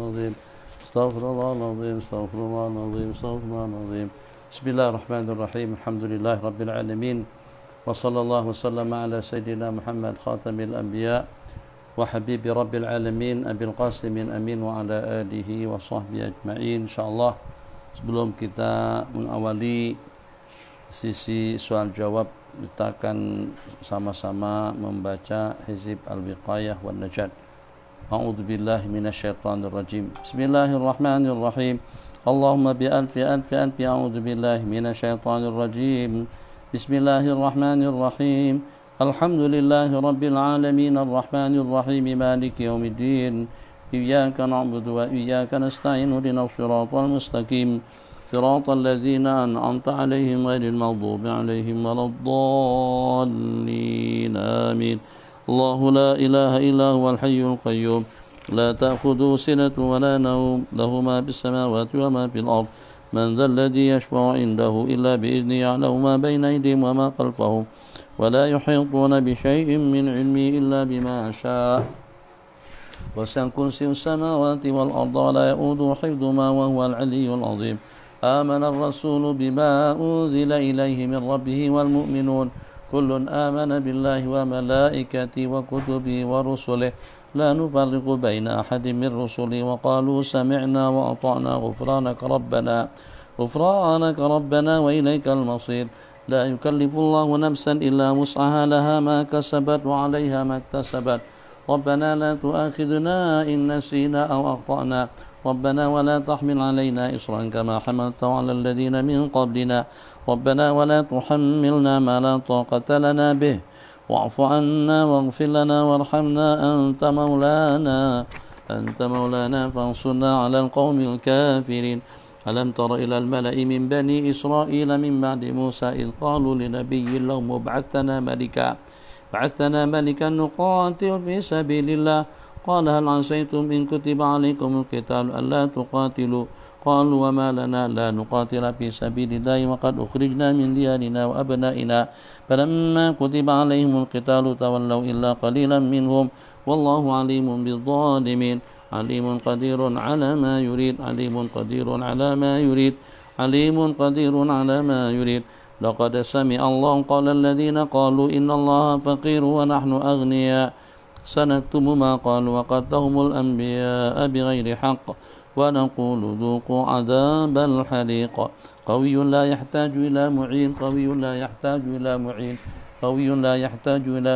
العظيم استغفر الله العظيم استغفر الله العظيم استغفر الله العظيم. بسم الله الرحمن الرحيم. الحمد لله رب العالمين وصلى الله وسلم على سيدنا محمد خاتم الأنبياء وحبيب رب العالمين أبي القاسم الأمين وعلى آله وصحبه أجمعين. InsyaAllah sebelum kita mengawali sisi soal jawab, kita akan sama-sama membaca hizib al-wiqayah wal najat. A'udzu billahi minasyaitonir rajim. Bismillahirrahmanirrahim. Allahumma bi alfi a'udzu billahi minasyaitonir rajim. Bismillahirrahmanirrahim. Alhamdulillahi rabbil alamin arrahmanir rahim maliki yaumiddin. Iyyaka na'budu wa iyyaka nasta'in ihdinas siratal mustaqim. Siratal ladzina an'amta 'alaihim ghairil maghdubi 'alaihim waladdallin. Amin. Allahu la ilaha illa huwal hayyul qayyum la ta'khudhuhu sinatun wa la nawm lahu ma bis samawati wa ma fil ard man dhal ladzi yashfa'u 'indahu illa bi idhnihi ya'lamu ma bayna aydihim wa ma khalfahum wa la yuhituna bi shay'in min 'ilmihi illa bima sha'a wasi'a kursiyyuhu samawati wal arda wa la ya'uduhu hifdhuhuma wa huwal 'aliyyul 'azim. Amana ar-rasulu bima unzila ilayhi min rabbih wal mu'minun kullun amana billahi wa malaikatihi wa kutubihi wa rusulihi la nufarriqu baina ahadin min rusulihi wa qalu sami'na wa ata'na ghufranaka rabbana wa ilaykal masir. La yukallifu Allahu nafsan illa wus'aha laha ma kasabat wa 'alayha ma iktasabat. Rabbana la tu'akhidhna in nasina aw akhtana. ربنا ولا تحمل علينا إصرا كما حملته على الذين من قبلنا ربنا ولا تحملنا ما لا طاقة لنا به واعف عنا واغفر لنا وارحمنا أنت مولانا فانصرنا على القوم الكافرين. ألم تر إلى الملأ من بني إسرائيل من بعد موسى إذ قالوا لنبي لهم ابعث لنا ملكا نقاتل في سبيل الله قال هل عسيتم إن كتب عليكم القتال ألا تقاتلوا قالوا وما لنا لا نقاتل في سبيل الله وقد أخرجنا من ديارنا وأبنائنا فلما كتب عليهم القتال تولوا إلا قليلا منهم والله عليم بالظالمين. عليم قدير على ما يريد لقد سمع الله قال الذين قالوا إن الله فقير ونحن أغنياء سنكتب ما قالوا وقتلهم الأنبياء بغير حق ونقول ذوقوا عذاب الحريق. قوي لا يحتاج إلى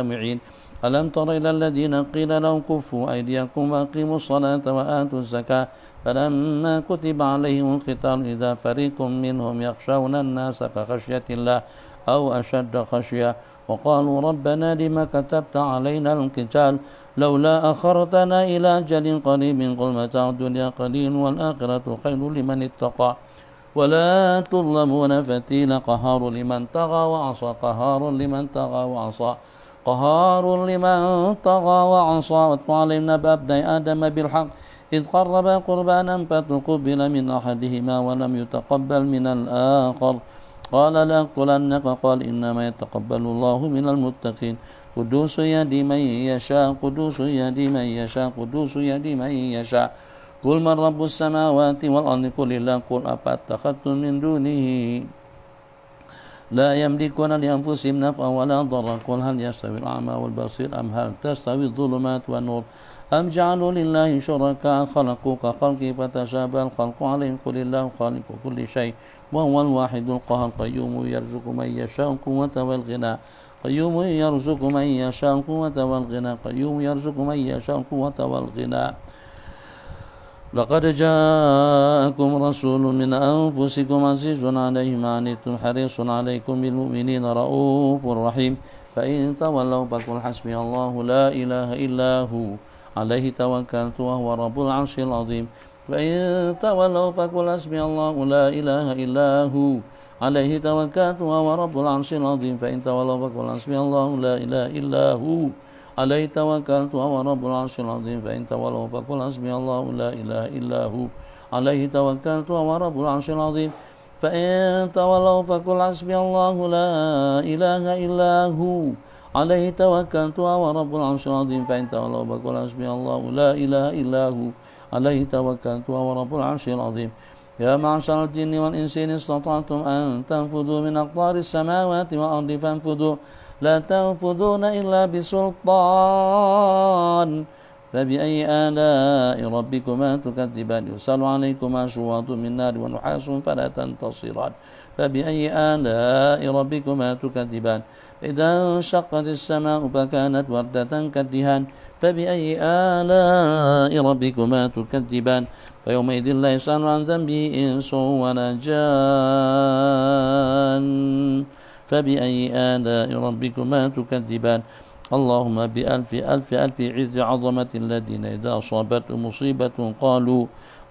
معين ألم تر إلى الذين قيل لهم كفوا أيديكم وأقيموا الصلاة وآتوا الزكاة فلما كتب عليهم القتال إذا فريق منهم يخشون الناس كخشية الله أو أشد خشية وقالوا ربنا لم كتبت علينا القتال لولا أخرتنا إلى أجل قريب قل متاع الدنيا قليل والآخرة خير لمن اتقى ولا تظلمون فتيلا. قهار لمن طغى وعصى واتل علينا بأبناء آدم بالحق إذ قربا قربانا فتقبل من أحدهما ولم يتقبل من الآخر قال لأقتلنك قال إنما يتقبل الله من المتقين. قدوس يهدي من يشاء قل من رب السماوات والأرض قل الله قل أفاتخذتم من دونه لا يملكون لأنفسهم نفعا ولا ضرا قل هل يستوي الأعمى والبصير أم هل تستوي الظلمات والنور أم جعلوا لله شركاء خلقوا كخلقه فتشابه الخلق عليهم قل الله خالق كل شيء وهو الواحد القهار قيوم يرزق من يشاء قوة والغنى لقد جاءكم رسول من أنفسكم عزيز عليه ما عنتم حريص عليكم بالمؤمنين رؤوف رحيم. فإن تولوا فقل حسبي الله لا إله إلا هو عليه توكلت وهو رب العرش العظيم. فإن تولوا فقل حسبي الله لا إله إلا هو عليه توكلت وهو رب العرش العظيم. فإن تولوا فقل حسبي الله لا إله إلا هو عليه توكلت وهو رب العرش العظيم. فإن تولوا فقل حسبي الله لا إله إلا هو عليه توكلت وهو رب العرش العظيم. فإن تولوا فقل حسبي الله لا إله إلا هو عليه توكلت وهو رب العرش العظيم. فإن تولوا فقل حسبي الله لا إله إلا هو عليه توكلت وهو رب العرش العظيم. يا معشر الجن والإنس إن استطعتم أن تنفذوا من أقطار السماوات والأرض فانفذوا لا تنفذون إلا بسلطان فبأي آلاء ربكما تكذبان يرسل عليكما شواظ من نار ونحاس فلا تنتصران فبأي آلاء ربكما تكذبان إذا انشقت السماء فكانت وردة كالدهان فبأي آلاء ربكما تكذبان فيومئذ لا يسأل عن ذنبه إنس ولا جان فبأي آلاء ربكما تكذبان اللهم بألف ألف ألف عز عظمة الذين إذا أصابتهم مصيبة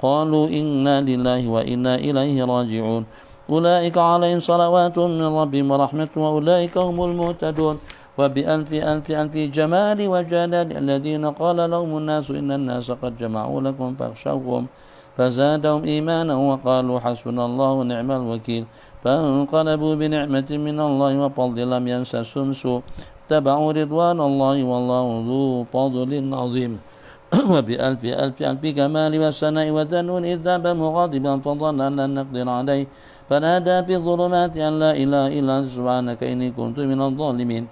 قالوا إنا لله وإنا إليه راجعون أولئك عليهم صلوات من ربهم ورحمة وأولئك هم المهتدون وبألف ألف ألف جمال وجلال الذين قال لهم الناس إن الناس قد جمعوا لكم فاخشوهم فزادهم إيمانا وقالوا حسبنا الله ونعم الوكيل فانقلبوا بنعمة من الله وفضل لم يمسسهم سوء اتبعوا رضوان الله والله ذو فضل عظيم وبألف ألف ألف كمال والسناء وذنون إذ ذهب مغاضبا فظن أن لن نقدر عليه فنادى في الظلمات أن لا إله إلا أنت سبحانك إني كنت من الظالمين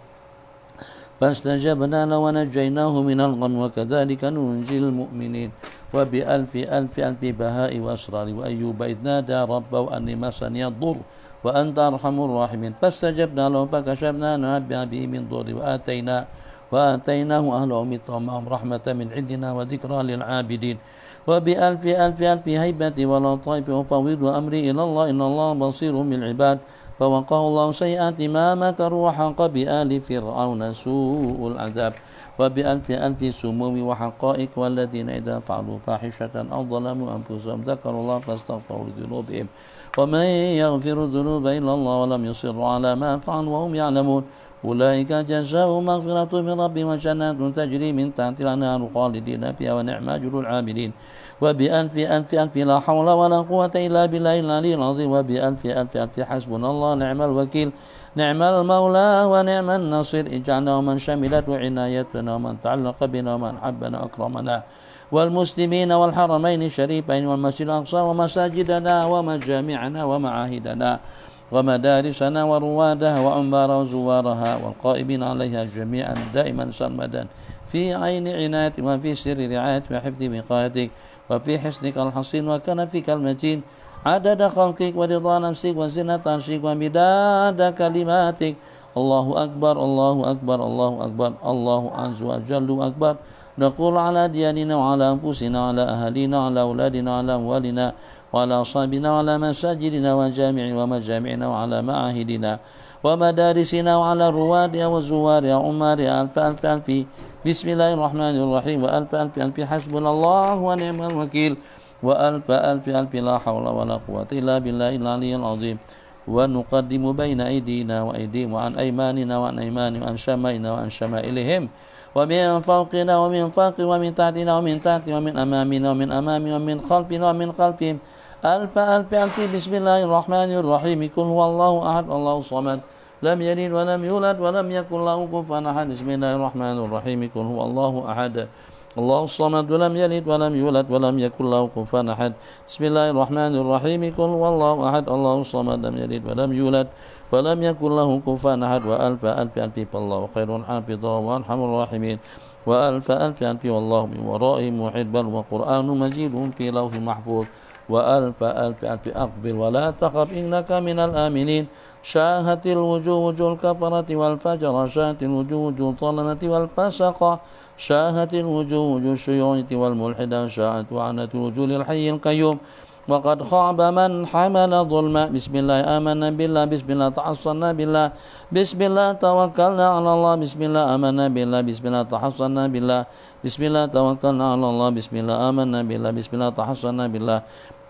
فاستجبنا له ونجيناه من الغم وكذلك ننجي المؤمنين وبألف ألف ألف بهاء وأسرار وأيوب إذ نادى ربه أني مسني الضر وأنت أرحم الراحمين فاستجبنا له فكشفنا ما به من ضر وآتيناه أهله مثلهم رحمة من عندنا وذكرى للعابدين وبألف ألف ألف هيبة ولطائف أفوض أمري إلى الله إن الله بصير بالعباد فوقاه الله سيئات ما مكروا وحق بآل فرعون سوء العذاب وبألف ألف سموم وحقائق والذين إذا فعلوا فاحشة أو ظلموا أنفسهم ذكروا الله فاستغفروا لذنوبهم ومن يغفر الذنوب إلا الله ولم يصروا على ما فعلوا وهم يعلمون أولئك جزاؤهم مغفرة من ربهم وجنات تجري من تحتها الأنهار خالدين فيها ونعم أجر العاملين وبألف ألف ألف لا حول ولا قوة إلا بالله العلي العظيم وبألف ألف ألف حسبنا الله نعم الوكيل نعم المولى ونعم النصير اجعلنا ومن شملت وعنايتنا ومن تعلق بنا ومن حبنا أكرمنا والمسلمين والحرمين الشريفين والمسجد الأقصى ومساجدنا ومجامعنا ومعاهدنا ومدارسنا وروادها وعمارها وزوارها والقائمين عليها جميعا دائما سرمدا في عين عنايتك وفي سر رعايتك وحفظ وقايتك وفي حسنك الحصين وكنفك المتين عدد خلقك ورضا نفسك وزنة عرشك ومداد كلماتك الله أكبر الله أكبر الله أكبر الله عز وجل أكبر نقول على دياننا وعلى أنفسنا وعلى أهالينا وعلى أولادنا وعلى أموالنا وعلى أصحابنا وعلى مساجدنا ومجامعنا وعلى معاهدنا ومدارسنا وعلى روادها وزوارها وعمارها ألف ألف ألف بسم الله الرحمن الرحيم وألف ألف ألف حسبنا الله ونعم الوكيل وألف ألف ألف لا حول ولا قوة إلا بالله العلي العظيم ونقدم بين أيدينا وأيديهم وعن أيماننا وعن أيمانهم وعن شمائنا وعن شمائلهم ومن فوقنا ومن فوق ومن تحتنا ومن تحت ومن أمامنا ومن أمامهم ومن خلفنا ومن خلفهم ألف ألف ألف بسم الله الرحمن الرحيم قل هو الله أحد الله الصمد لم يلد ولم يولد ولم يكن له كفوا أحد بسم الله الرحمن الرحيم قل هو الله أحد الله الصمد لم يلد ولم يولد ولم يكن له كفوا أحد بسم الله الرحمن الرحيم قل هو الله أحد الله الصمد لم يلد ولم يولد ولم يكن له كفوا أحد وألف ألف ألف فالله خير حافظا وأرحم الراحمين وألف ألف ألف والله من ورائهم محيط بل وقرآن مجيد في لوح محفوظ وألف ألف ألف أقبل ولا تخف إنك من الآمنين شاهت الوجوه وجوه الكفرة والفجر شاهت الوجوه وجوه الظلمة والفسقة شاهت الوجوه وجوه الشيوعية والملحدة شاهت وعنت الوجوه للحي القيوم وقد خاب من حمل ظلما بسم الله آمنا بالله بسم الله تحصنا بالله بسم الله توكلنا على الله بسم الله آمنا بالله بسم الله تحصنا بالله بسم الله توكلنا على الله بسم الله آمنا بالله بسم الله تحصنا بالله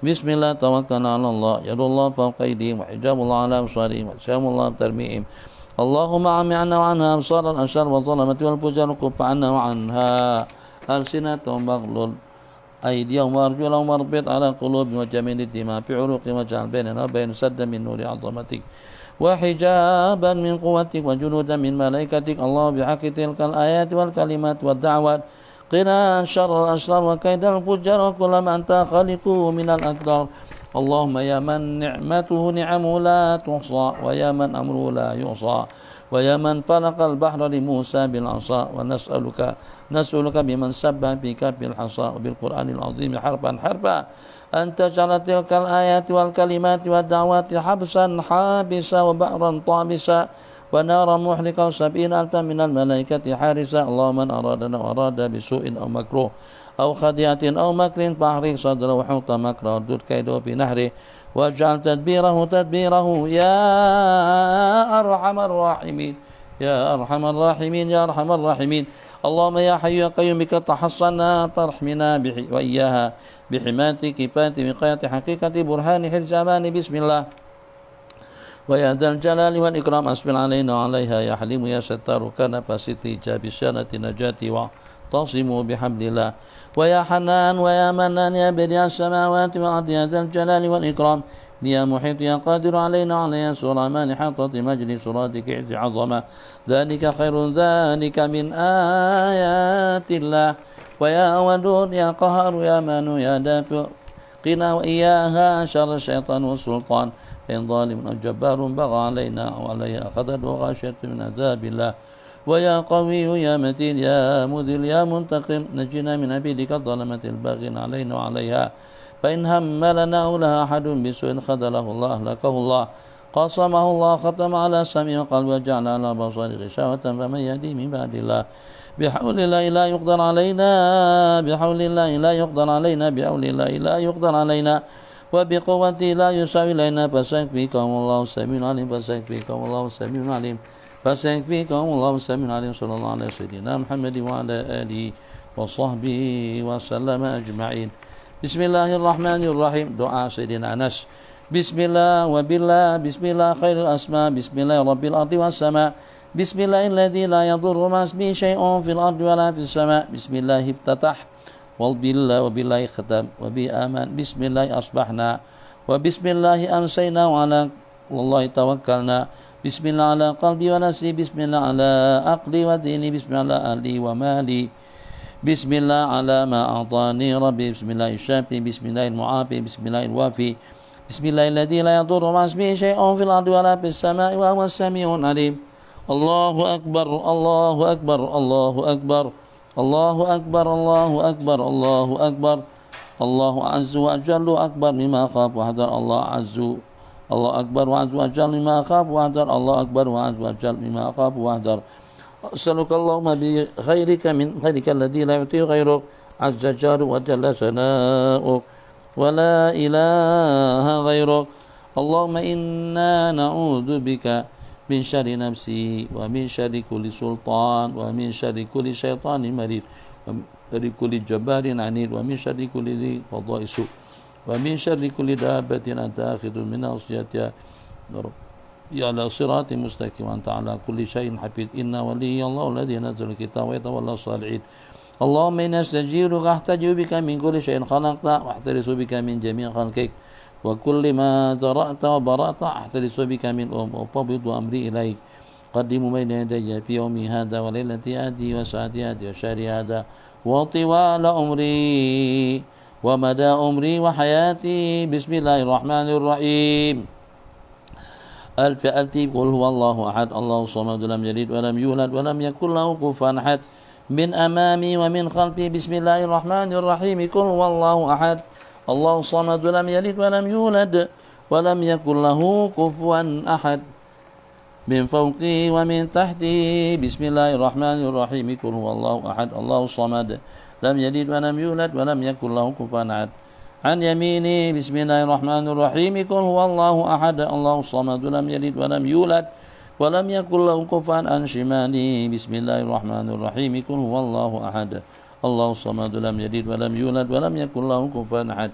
بسم الله توكلنا على الله يد الله فوق أيديهم وحجاب الله على أبصارهم وسلام الله بترميهم اللهم عم عنا وعنها أبصار الأشر والظلمة والفجار وكف عنا وعنها ألسنتهم واغلل أيديهم وأرجلهم واربط على قلوبهم وجميل الدماء في عروقهم واجعل بيننا وبين سدا من نور عظمتك وحجابا من قوتك وجنودا من ملائكتك الله بحق تلك الآيات والكلمات والدعوات قنا شر الأشرار وكيد الفجار وكل ما أنت خالقه من الأقدار. اللهم يا من نعمته نعمه لا تحصى ويا من أمره لا يحصى ويا من فلق البحر لموسى بالعصا نسألك بمن سبح بك بالحصى وبالقرآن العظيم حرفا حرفا أن تجعل تلك الآيات والكلمات والدعوات حبسا حابسا وبحرا طابسا ونارا محرقة 70,000 من الملائكة حارسة. اللهم من أرادنا وأراد بسوء أو مكروه أو خديعة أو مكر فاحرق صدره وحوط مكره وردد كيده في نحره واجعل تدبيره يا أرحم الراحمين يا أرحم الراحمين يا أرحم الراحمين. اللهم يا حي يا قيوم بك تحصنا فارحمنا وإياها بحماية كفاية وقاية حقيقة برهان حرز أمان. بسم الله ويا ذا الجلال والإكرام أسبل علينا وعليها يا حليم يا ستار كان فاسد إجاب الشانة نجاتي واعتصموا بحبل الله. ويا حنان ويا منان يا بديع السماوات والأرض يا ذا الجلال والإكرام يا محيط يا قادر علينا وعلى يا سليمان حاطة مجلس صراطك عز عظمة ذلك خير ذلك من آيات الله. ويا ودود يا قهر يا مانو يا دافع قنا وإياها شر الشيطان والسلطان إن ظالم أو جبار بغى علينا أو عليه أخذت وغاشت من عذاب الله. ويا قوي يا متين يا مذل يا منتقم نجنا من عبيدك الظلمة الباغين علينا وعليها فإن هم لنا أو لها أحد بسوء خذله الله أهلكه الله قصمه الله ختم على سمعه وقلبه وجعل على بصره غشاوة فمن يهدي من بعد الله. بحول الله لا يقدر علينا بحول الله لا يقدر علينا بحول الله لا يقدر علينا وبقوته لا يساوي لنا فسيكفيكهم الله السميع العليم فسيكفيكهم الله السميع العليم فسيكفيكهم الله السميع العليم. صلى الله على سيدنا محمد وعلى آله وصحبه وسلم أجمعين. بسم الله الرحمن الرحيم. دعاء سيدنا أنس. بسم الله وبالله بسم الله خير الأسماء بسم الله رب الأرض والسماء بسم الله الذي لا يضر مع اسمه شيء في الأرض ولا في السماء. بسم الله افتتح وبالله ختم وبآمان. بسم الله أصبحنا وبسم الله أمسينا وعلى الله توكلنا. بسم الله على قلبي ونفسي بسم الله على عقلي وديني بسم الله على أهلي ومالي بسم الله على ما أعطاني ربي بسم الله الشافي بسم الله المعافي بسم الله الوافي بسم الله الذي لا يضر مع اسمه شيء في الأرض ولا في السماء وهو السميع العليم. الله أكبر الله أكبر الله أكبر الله أكبر الله أكبر الله أكبر الله عز وجل أكبر مما خاف وحذر الله عز الله أكبر وعز وجل مما خاف وحذر الله أكبر وعز وجل مما خاف وحذر. أسألك اللهم بخيرك من خيرك الذي لا يعطيه غيرك عز جارك وجل ثناؤك ولا إله غيرك. اللهم إنا نعوذ بك من شر نفسي ومن شر كل سلطان ومن شر كل شيطان مريد ومن كل جبار عنيد ومن شر كل ذي قضاء سوء ومن شر كل دابة أنت آخذ من ناصيتها على صراط مستقيم وأنت على كل شيء حفيظ. إن ولي الله الذي نزل الكتاب ويتولى الصالحين. اللهم إنا نستجيرك أحتجب بك من كل شيء خلقت واحترس بك من جميع خلقك وكل ما زرعت وبرأت أحترس بك من وفوض أمري إليك. قدم بين يدي في يومي هذا وليلة هذه وساعتي هذه وشهري هذا وطوال أمري ومدى أمري وحياتي. بسم الله الرحمن الرحيم. ألف قل هو الله أحد الله الصمد لم يلد ولم يولد ولم يكن له كفوا أحد من أمامي ومن خلفي. بسم الله الرحمن الرحيم. قل هو الله أحد الله الصمد لم يلد ولم يولد ولم يكن له كفوا أحد من فوقي ومن تحتي. بسم الله الرحمن الرحيم. قل هو الله أحد الله الصمد لم يلد ولم يولد ولم يكن له كفوا أحد عن يميني. بسم الله الرحمن الرحيم. قل هو الله أحد الله الصمد لم يلد ولم يولد ولم يكن له كفوا عن شمالي. بسم الله الرحمن الرحيم. قل هو الله أحد الله الصمد لم يلد ولم يولد ولم يكن له كفوا أحد.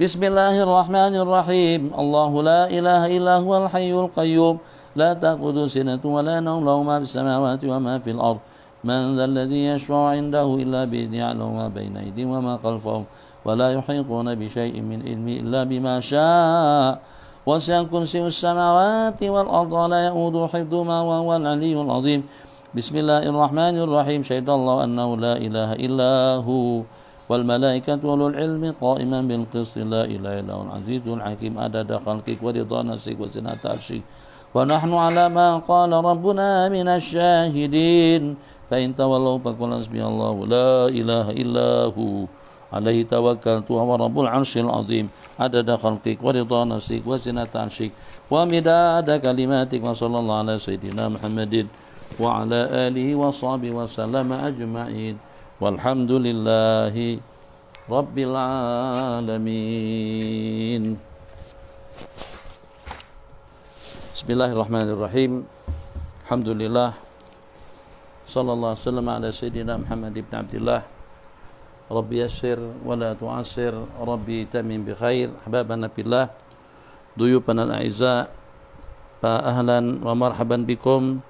بسم الله الرحمن الرحيم. الله لا إله إلا هو الحي القيوم لا تأخذه سنة ولا نوم له ما في السماوات وما في الأرض من ذا الذي يشفع عنده إلا بإذنه يعلم ما بين أيديهم وما خلفهم ولا يحيطون بشيء من علمه إلا بما شاء وسع كرسي السماوات والأرض ولا يؤوده حفظهما وهو العلي العظيم. Bismillahirrahmanirrahim. Syahidallahu annahu la ilaha illahu wal malaikatu walul ilmi qa'iman bil qisti la ilaha illahul azizul hakim adada khalqik wa ridha nafsik wa zinata arsyik wa nahnu ala ma qala rabbuna minasy syahidin fa in tawallaw faqul hasbiyallahu la ilaha illahu alaihi tawakkaltu wa rabbul arsyil azim adada khalqik wa ridha nafsik wa zinata arsyik wa midada kalimatik wa sallallahu ala sayyidina Muhammadin wa ala alihi wa sahbihi wa sallama ajma'in walhamdulillahi rabbil alamin. Bismillahirrahmanirrahim. Alhamdulillah sallallahu alaihi wasallam ala sayyidina Muhammad ibn Abdullah. Rabbi yassir wa la tu'assir, Rabbi tamim bi khair. Ahbabana fillah, duyufana al-a'izza, fa ahlan wa marhaban bikum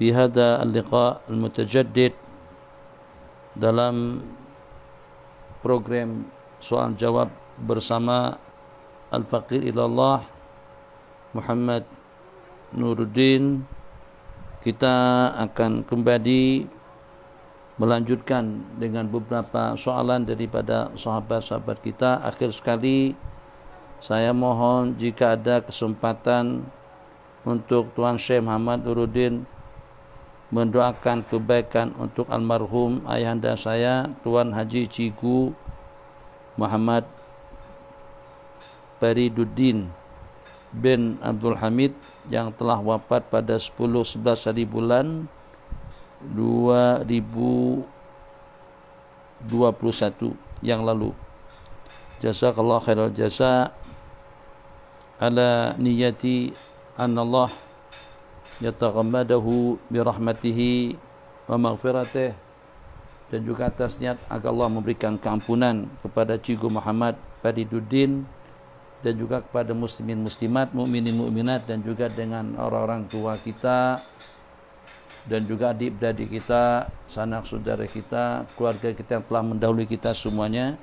fi hadha al-liqa' al-mutajaddid dalam program soal jawab bersama Al-Faqir ilallah Muhammad Nuruddin. Kita akan kembali melanjutkan dengan beberapa soalan daripada sahabat-sahabat kita. Akhir sekali saya mohon jika ada kesempatan untuk Tuan Syekh Muhammad Nuruddin mendoakan kebaikan untuk almarhum ayahanda saya Tuan Haji Cigu Muhammad Fariduddin bin Abdul Hamid yang telah wafat pada 10-11 hari bulan 2021 yang lalu. Jazakallah khairal jasa ala niyati anallah yataghammadahu birahmatihi wa maghfiratih, dan juga atas niat agar Allah memberikan keampunan kepada Cigu Muhammad Fariduddin dan juga kepada muslimin muslimat, mukminin mukminat, dan juga dengan orang-orang tua kita dan juga adik-adik kita, sanak saudara kita, keluarga kita yang telah mendahului kita semuanya,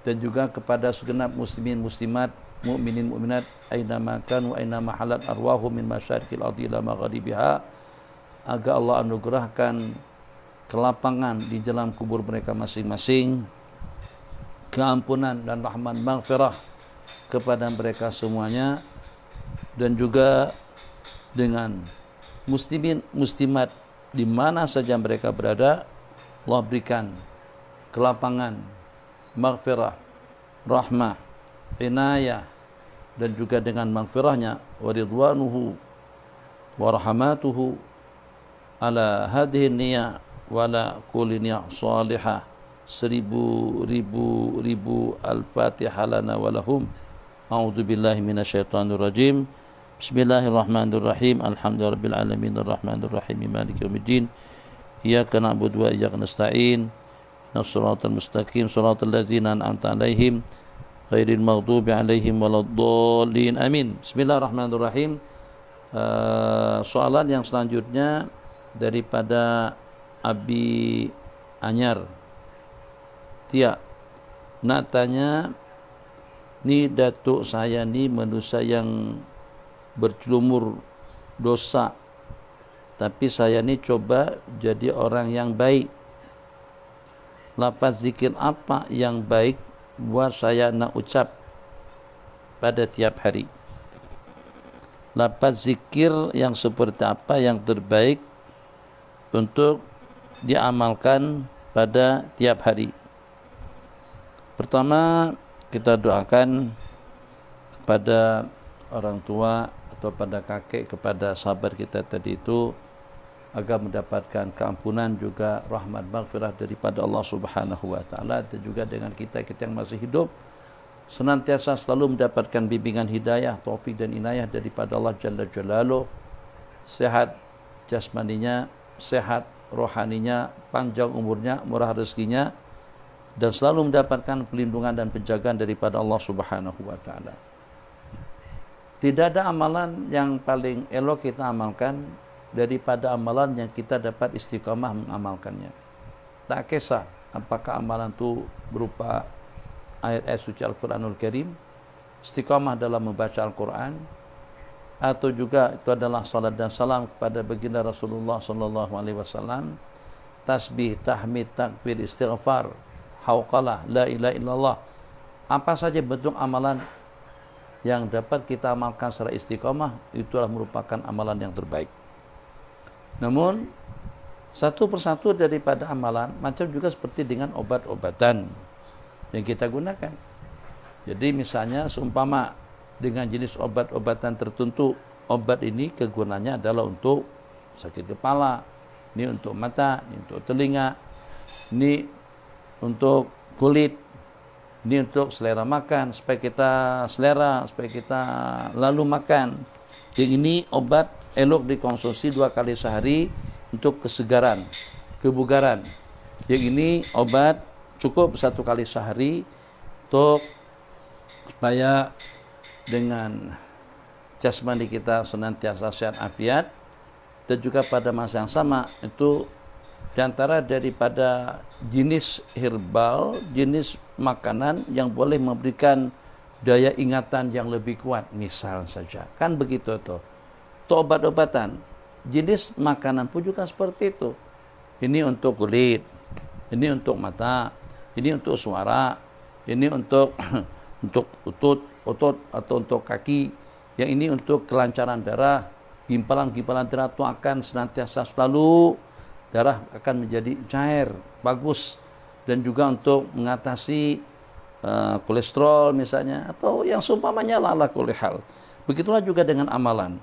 dan juga kepada segenap muslimin muslimat, mukminin mukminat aina makan wa aina mahalat arwahum min masyariqil ardi ila magharibiha, agar Allah anugerahkan kelapangan di dalam kubur mereka masing-masing, keampunan dan rahmat maghfirah kepada mereka semuanya, dan juga dengan muslimin muslimat di mana saja mereka berada, Allah berikan kelapangan, maghfirah, rahmah, inayah, dan juga dengan maghfirahnya wa ridwanuhu wa rahmatuhu ala hadhihi niyah wa ala kulli niyah salihah. 1000 al-fatihah lana wa lahum. A'udzu billahi minasyaitonir rajim. Bismillahirrahmanirrahim. Alhamdulillahirabbil alamin arrahmanir rahim maliki yaumiddin. Iyyaka na'budu wa iyyaka nasta'in. Shiratal mustaqim shiratal ladzina an'amta 'alaihim ghairil maghdubi 'alaihim waladdallin. Amin. Bismillahirrahmanirrahim. Soalan yang selanjutnya daripada Abi Anyar. Tia nak tanya, ni datuk saya ni manusia yang bercelumur dosa, tapi saya ni coba jadi orang yang baik. Lafaz zikir apa yang baik buat saya nak ucap pada tiap hari? Lafaz zikir yang seperti apa yang terbaik untuk diamalkan pada tiap hari? Pertama, kita doakan kepada orang tua atau pada kakek, kepada sahabat kita tadi itu, agar mendapatkan keampunan juga rahmat maghfirah daripada Allah Subhanahu wa taala, dan juga dengan kita yang masih hidup senantiasa selalu mendapatkan bimbingan hidayah, taufik dan inayah daripada Allah Jalla Jalaluh, sehat jasmaninya, sehat rohaninya, panjang umurnya, murah rezekinya, dan selalu mendapatkan pelindungan dan penjagaan daripada Allah Subhanahu wa taala. Tidak ada amalan yang paling elok kita amalkan daripada amalan yang kita dapat istiqamah mengamalkannya. Tak kisah apakah amalan itu berupa ayat-ayat suci Al-Quranul Karim, istiqamah dalam membaca Al-Quran, atau juga itu adalah salat dan salam kepada baginda Rasulullah sallallahu alaihi wasallam, tasbih, tahmid, takbir, istighfar, hauqalah, la ilaha illallah. Apa saja bentuk amalan yang dapat kita amalkan secara istiqomah, itulah merupakan amalan yang terbaik. Namun satu persatu daripada amalan macam juga seperti dengan obat-obatan yang kita gunakan. Jadi misalnya seumpama dengan jenis obat-obatan tertentu, obat ini kegunaannya adalah untuk sakit kepala, ini untuk mata, ini untuk telinga, ini untuk kulit, ini untuk selera makan, supaya kita selera, supaya kita lalu makan. Yang ini obat elok dikonsumsi 2 kali sehari untuk kesegaran, kebugaran. Yang ini obat cukup 1 kali sehari untuk supaya dengan jasmani kita senantiasa sehat afiat, dan juga pada masa yang sama itu diantara daripada jenis herbal, jenis makanan yang boleh memberikan daya ingatan yang lebih kuat, misal saja kan begitu tuh. Itu obat-obatan. Jenis makanan pun juga seperti itu. Ini untuk kulit, ini untuk mata, ini untuk suara, ini untuk untuk otot atau untuk kaki, yang ini untuk kelancaran darah, gimpalan-gimpalan darah itu akan senantiasa selalu darah akan menjadi cair, bagus, dan juga untuk mengatasi kolesterol misalnya, atau yang seumpamanya ala kulli hal. Begitulah juga dengan amalan.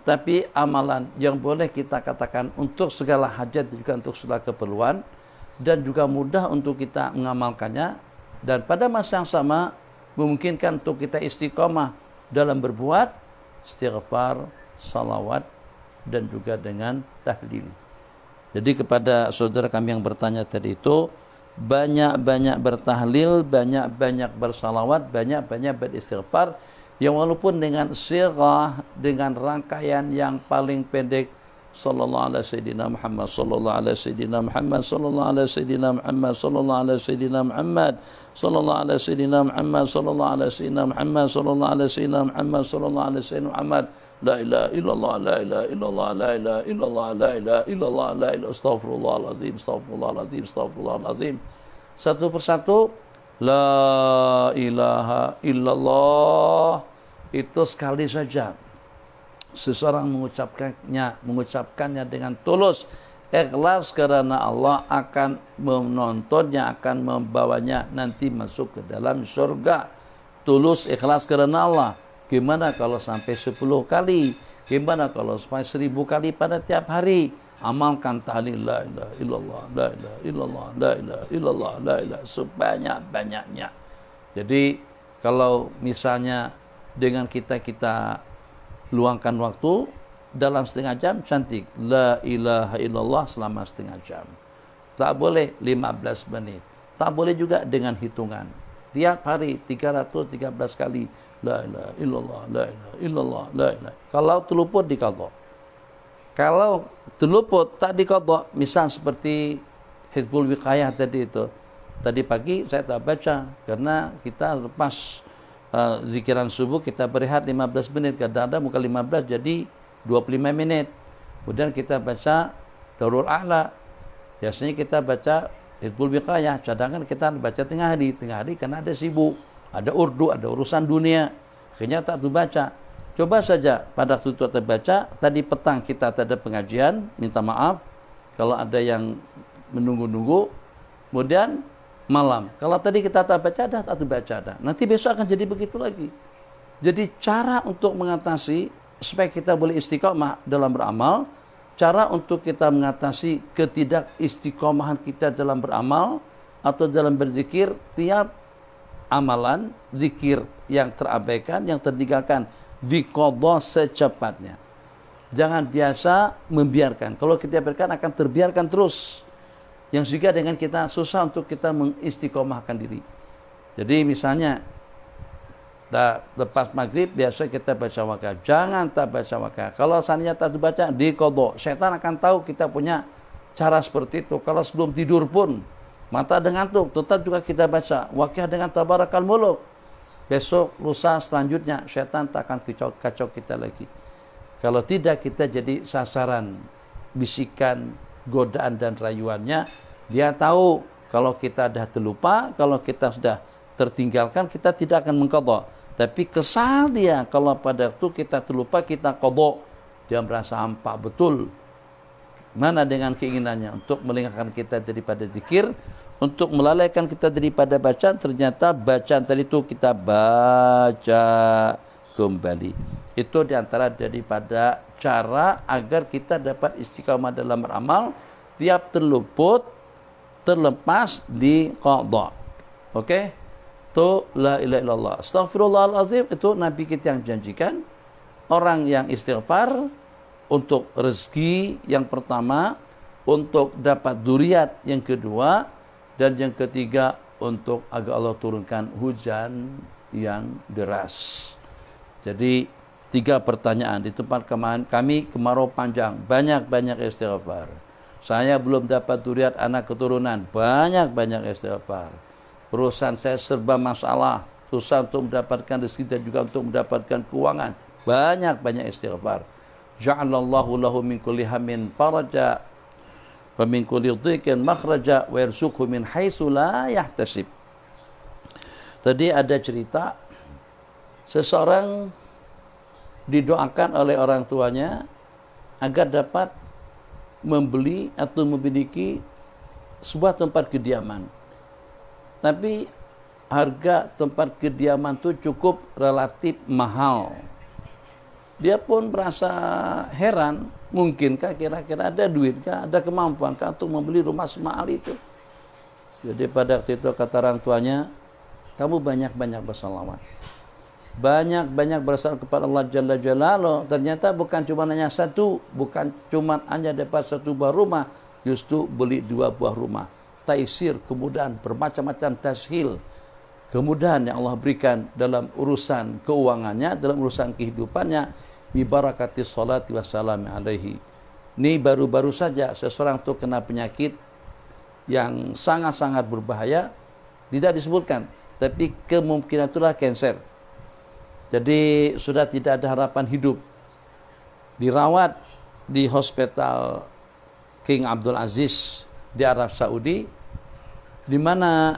Tapi amalan yang boleh kita katakan untuk segala hajat, juga untuk segala keperluan, dan juga mudah untuk kita mengamalkannya, dan pada masa yang sama memungkinkan untuk kita istiqomah dalam berbuat istighfar, salawat, dan juga dengan tahlil. Jadi kepada saudara kami yang bertanya tadi itu, banyak-banyak bertahlil, banyak-banyak bersalawat, banyak-banyak beristighfar, yang walaupun dengan sirah, dengan rangkaian yang paling pendek, sallallahu alaihi sayyidina Muhammad, sallallahu alaihi sayyidina Muhammad, sallallahu alaihi sayyidina Muhammad, sallallahu alaihi sayyidina Muhammad, sallallahu alaihi sayyidina Muhammad, sallallahu alaihi sayyidina Muhammad, sallallahu alaihi sayyidina Muhammad, sallallahu alaihi sayyidina Muhammad, la ilaha illallah, la ilaha illallah, la ilaha illallah, la ilaha illallah, la ilaha astaghfirullahalazim, astaghfirullahalazim, astaghfirullahalazim. Satu persatu, la ilaha illallah, itu sekali saja seseorang mengucapkannya dengan tulus, ikhlas karena Allah, akan menontonnya, akan membawanya nanti masuk ke dalam surga. Tulus ikhlas karena Allah. Gimana kalau sampai 10 kali? Gimana kalau sampai 1000 kali pada tiap hari? Amalkan tahlil la ilaha illallah, la ilaha illallah, la ilaha illallah, la ilaha, sebanyak-banyaknya. Jadi kalau misalnya dengan kita luangkan waktu dalam setengah jam, cantik, la ilaha illallah selama setengah jam. Tak boleh 15 menit. Tak boleh juga dengan hitungan. Tiap hari 313 kali la ilaha illallah, la ilaha illallah, la ilaha. Kalau terluput diqadha. Kalau terluput tak diqadha, misal seperti Hizbul Wiqayah tadi itu. Tadi pagi saya tak baca karena kita lepas zikiran subuh kita berehat 15 menit, kadang-kadang bukan 15 jadi 25 menit. Kemudian kita baca Darul A'la. Biasanya kita baca Hizbul Wiqayah, cadangan kita baca tengah hari karena ada sibuk, ada urdu, ada urusan dunia. Akhirnya tak terbaca. Coba saja pada waktu itu terbaca, tadi petang kita ada pengajian, minta maaf kalau ada yang menunggu-nunggu. Kemudian malam, kalau tadi kita tak baca dah, tak terbaca dah. Nanti besok akan jadi begitu lagi. Jadi cara untuk mengatasi supaya kita boleh istiqomah dalam beramal, cara untuk kita mengatasi ketidakistiqomahan kita dalam beramal atau dalam berzikir, tiap amalan zikir yang terabaikan, yang tertinggalkan, diqadha secepatnya. Jangan biasa membiarkan. Kalau kita biarkan akan terbiarkan terus. Yang juga dengan kita susah untuk kita mengistiqomahkan diri. Jadi misalnya lepas maghrib biasa kita baca wakaf. Jangan tak baca wakaf. Kalau seandainya tak dibaca, diqadha. Syaitan akan tahu kita punya cara seperti itu. Kalau sebelum tidur pun mata dengan ngantuk, tetap juga kita baca wakaf dengan tabarakal muluk. Besok, lusa selanjutnya syaitan tak akan kacau kita lagi. Kalau tidak, kita jadi sasaran bisikan, godaan dan rayuannya. Dia tahu kalau kita sudah terlupa, kalau kita sudah tertinggalkan, kita tidak akan mengqadha. Tapi kesal dia kalau pada waktu kita terlupa, kita qadha. Dia merasa hampa betul. Mana dengan keinginannya untuk meninggalkan kita daripada zikir, untuk melalaikan kita daripada bacaan, ternyata bacaan tadi itu kita baca kembali. Itu diantara daripada cara agar kita dapat istiqamah dalam beramal, tiap terluput, terlepas di qadha. Okey? Itu la ilaha illallah. Astaghfirullahalazim, itu Nabi kita yang janjikan. Orang yang istighfar untuk rezeki yang pertama, untuk dapat dzurriat yang kedua, dan yang ketiga untuk agar Allah turunkan hujan yang deras. Jadi 3 pertanyaan di tempat kami kemarau panjang, banyak-banyak istighfar. Saya belum dapat dzurriat anak keturunan, banyak-banyak istighfar. Perusahaan saya serba masalah, susah untuk mendapatkan rezeki dan juga untuk mendapatkan keuangan, banyak-banyak istighfar. Ja'alallahu lahu min kulli hammin faraja wa min kulli dhiqin makhraja wa yarzuqhu min haitsu la yahtasib. Tadi ada cerita seseorang didoakan oleh orang tuanya agar dapat membeli atau memiliki sebuah tempat kediaman. Tapi harga tempat kediaman itu cukup relatif mahal. Dia pun merasa heran, mungkinkah kira-kira ada duitkah, ada kemampuankah untuk membeli rumah semahal itu. Jadi pada waktu itu kata orang tuanya, kamu banyak-banyak bersalawat, banyak-banyak bersalawat kepada Allah Jalla Jalaluhu. Ternyata bukan cuma hanya satu, bukan cuma hanya dapat 1 buah rumah, justru beli 2 buah rumah. Taisir, kemudahan, bermacam-macam tashil, kemudahan yang Allah berikan dalam urusan keuangannya, dalam urusan kehidupannya. Bi barakati sholati wassalamu alaihi. Ini baru-baru saja seseorang itu kena penyakit yang sangat-sangat berbahaya, tidak disebutkan, tapi kemungkinan itulah kanser. Jadi sudah tidak ada harapan hidup. Dirawat di hospital King Abdul Aziz di Arab Saudi, di mana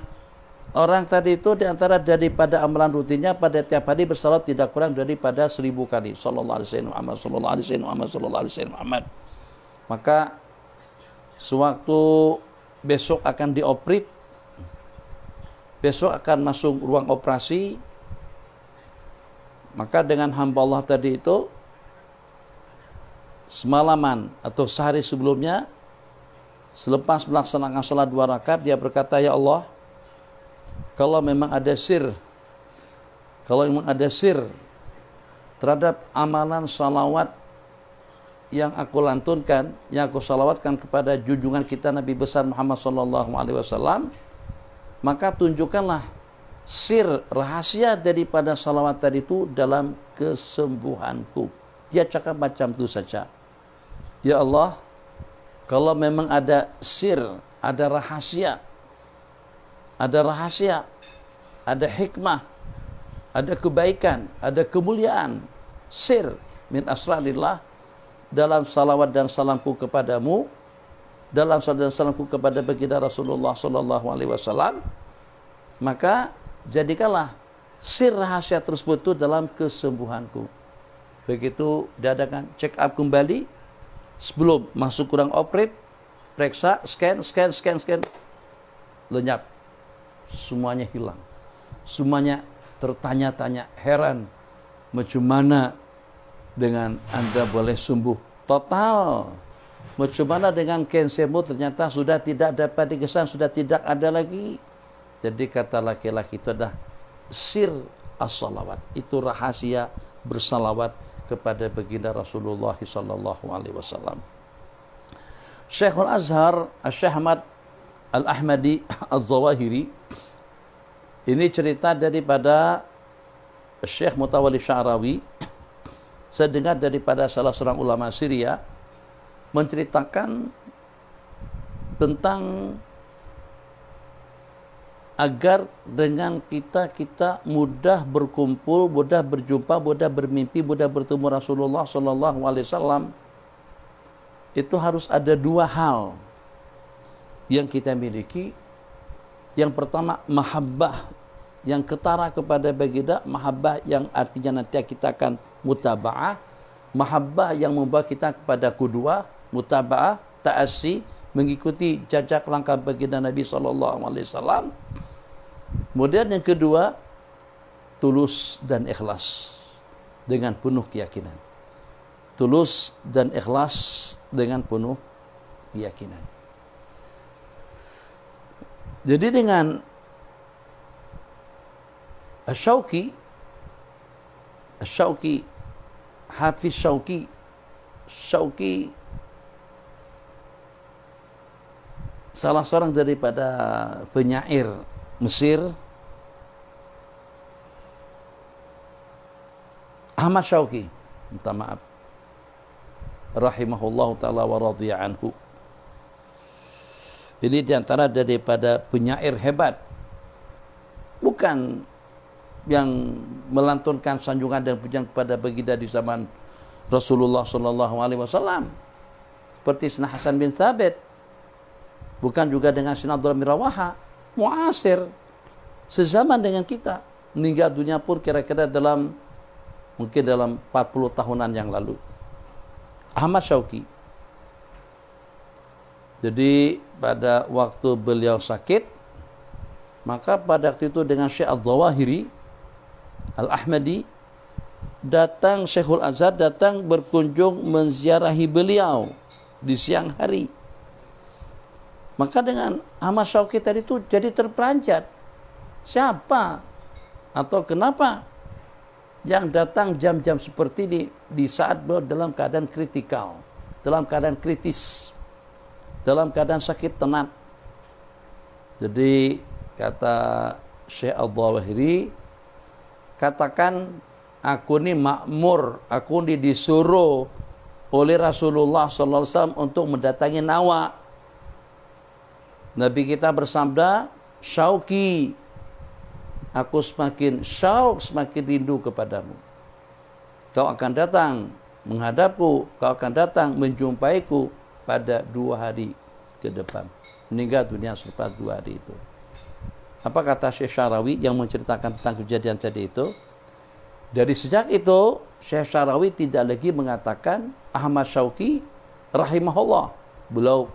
orang tadi itu diantara daripada amalan rutinnya pada tiap hari bersalat tidak kurang daripada 1000 kali. Sallallahu alaihi wasallam Muhammad, sallallahu alaihi wasallam Muhammad, sallallahu alaihi wasallam Muhammad. Maka sewaktu besok akan dioperate, besok akan masuk ruang operasi, maka dengan hamba Allah tadi itu semalaman atau sehari sebelumnya, selepas melaksanakan salat 2 rakaat, dia berkata, ya Allah, kalau memang ada sir terhadap amalan salawat yang aku lantunkan, yang aku salawatkan kepada junjungan kita Nabi besar Muhammad sallallahu alaihi wasallam, maka tunjukkanlah sir rahasia daripada salawat tadi itu dalam kesembuhanku. Dia cakap macam itu saja. Ya Allah, kalau memang ada sir, ada rahasia, ada hikmah, ada kebaikan, ada kemuliaan, sir min asrarillah dalam salawat dan salamku kepadamu, dalam salawat dan salamku kepada baginda Rasulullah sallallahu alaihi wasallam, maka jadikanlah sir rahasia tersebut itu dalam kesembuhanku. Begitu diadakan check up kembali sebelum masuk ruang operate, periksa, scan, lenyap. Semuanya hilang. Semuanya tertanya-tanya, heran. Macam mana dengan Anda boleh sembuh total? Macam mana dengan kansermu ternyata sudah tidak dapat dikesan, sudah tidak ada lagi. Jadi kata laki-laki itu adalah sir as-salawat. Itu rahasia bersalawat kepada baginda Rasulullah sallallahu alaihi wasallam. Syekhul Azhar Syekh Ahmad Al-Ahmadi Al-Zawahiri, ini cerita daripada Syekh Mutawalli Sya'rawi. Saya dengar daripada salah seorang ulama Syria menceritakan tentang agar dengan kita mudah berkumpul, mudah berjumpa, mudah bermimpi, mudah bertemu Rasulullah Sallallahu Alaihi Wasallam, itu harus ada dua hal yang kita miliki. Yang pertama, mahabbah yang ketara kepada baginda, mahabbah yang artinya nanti kita akan mutaba'ah, mahabbah yang membawa kita kepada qudwah, mutaba'ah, ta'assi, mengikuti jejak langkah baginda Nabi Sallallahu Alaihi Wasallam. Kemudian yang kedua, tulus dan ikhlas dengan penuh keyakinan. Tulus dan ikhlas dengan penuh keyakinan. Jadi dengan Asy-Syauqi, Hafiz Syauqi salah seorang daripada penyair Mesir, Ahmad Syauqi, minta maaf, rahimahullahu ta'ala wa radhiya anhu. Ini diantara daripada penyair hebat, bukan yang melantunkan sanjungan dan pujian kepada baginda di zaman Rasulullah Sallallahu Alaihi Wasallam seperti Sayyidina Hasan bin Thabit, bukan juga dengan Sayyidina Abdullah bin Rawaha, muasir, sezaman dengan kita, meninggal dunia pun kira-kira mungkin dalam 40 tahunan yang lalu. Ahmad Syauqi. Jadi pada waktu beliau sakit, maka pada waktu itu dengan Syekh Al-Zawahiri Al-Ahmadi datang, Syekhul Azhar datang berkunjung menziarahi beliau di siang hari. Maka dengan Ahmad Syauqi tadi itu jadi terperanjat. Siapa atau kenapa yang datang jam-jam seperti ini di saat beliau dalam keadaan kritikal, dalam keadaan kritis, dalam keadaan sakit tenat. Jadi kata Syekh Al-Zawahiri, katakan aku ini makmur, aku ini disuruh oleh Rasulullah sallallahu alaihi wasallam untuk mendatangi Nawa. Nabi kita bersabda, Syauqi, aku semakin syauq, semakin rindu kepadamu. Kau akan datang menghadapku, kau akan datang menjumpaiku pada 2 hari ke depan. Meninggal dunia selepas 2 hari itu. Apa kata Syekh Syarawi yang menceritakan tentang kejadian tadi itu? Dari sejak itu, Syekh Syarawi tidak lagi mengatakan Ahmad Syauqi rahimahullah. Beliau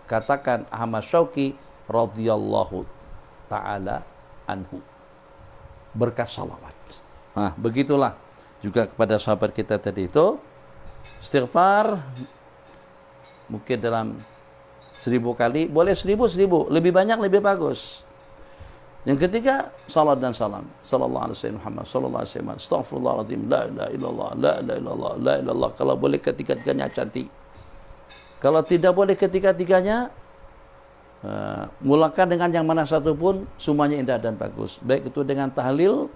katakan Ahmad Syauqi radhiyallahu ta'ala anhu. Berkat salawat. Nah, begitulah juga kepada sahabat kita tadi itu. Istighfar mungkin dalam 1000 kali, boleh 1000, lebih banyak lebih bagus. Yang ketiga, salat dan salam. Sallallahu alaihi wasallam Muhammad sallallahu alaihi wasallam. Astaghfirullahaladzim, la ilaha illallah, la ilaha illallah, la ilaha illallah. Kalau boleh ketiga-tiganya cantik. Kalau tidak boleh ketiga-tiganya, mulakan dengan yang mana satu pun, semuanya indah dan bagus. Baik itu dengan tahlil,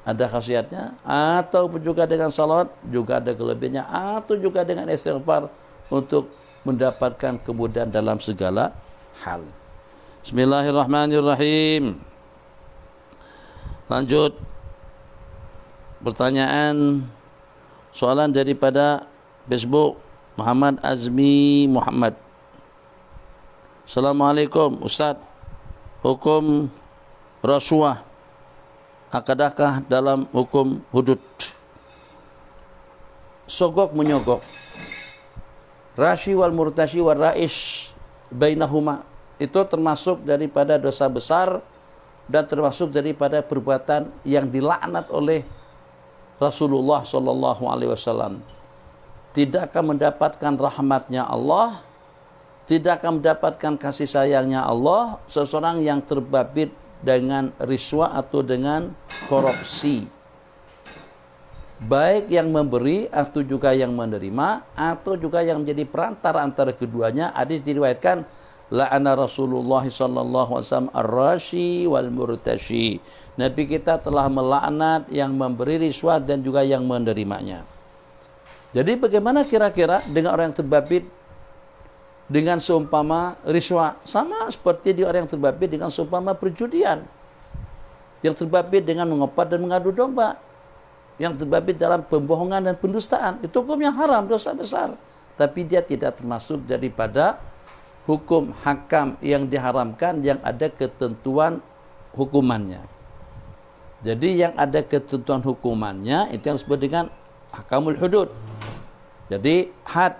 ada khasiatnya, atau juga dengan salat, juga ada kelebihannya, atau juga dengan istighfar untuk mendapatkan kemudahan dalam segala hal. Bismillahirrahmanirrahim. Lanjut pertanyaan, soalan daripada Facebook Muhammad Azmi Muhammad. Assalamualaikum Ustaz, hukum rasuah akadakah dalam hukum hudud? Sogok menyogok, rashi wal murtashi wal raish bainahuma, itu termasuk daripada dosa besar dan termasuk daripada perbuatan yang dilaknat oleh Rasulullah sallallahu alaihi wasallam. Tidak akan mendapatkan rahmatnya Allah, tidak akan mendapatkan kasih sayangnya Allah seseorang yang terbabit dengan riswah atau dengan korupsi, baik yang memberi atau juga yang menerima atau juga yang menjadi perantara antara keduanya. Hadis diriwayatkan, la'ana Rasulullah sallallahu alaihi wasallam ar-rashi wal murtashi. Nabi kita telah melaknat yang memberi riswah dan juga yang menerimanya. Jadi bagaimana kira-kira dengan orang yang terbabit dengan seumpama riswa, sama seperti di orang yang terbabit dengan seumpama perjudian, yang terbabit dengan mengopat dan mengadu domba, yang terbabit dalam pembohongan dan pendustaan. Itu hukum yang haram, dosa besar, tapi dia tidak termasuk daripada hukum hakam yang diharamkan yang ada ketentuan hukumannya. Jadi yang ada ketentuan hukumannya itu yang disebut dengan hakamul hudud. Jadi had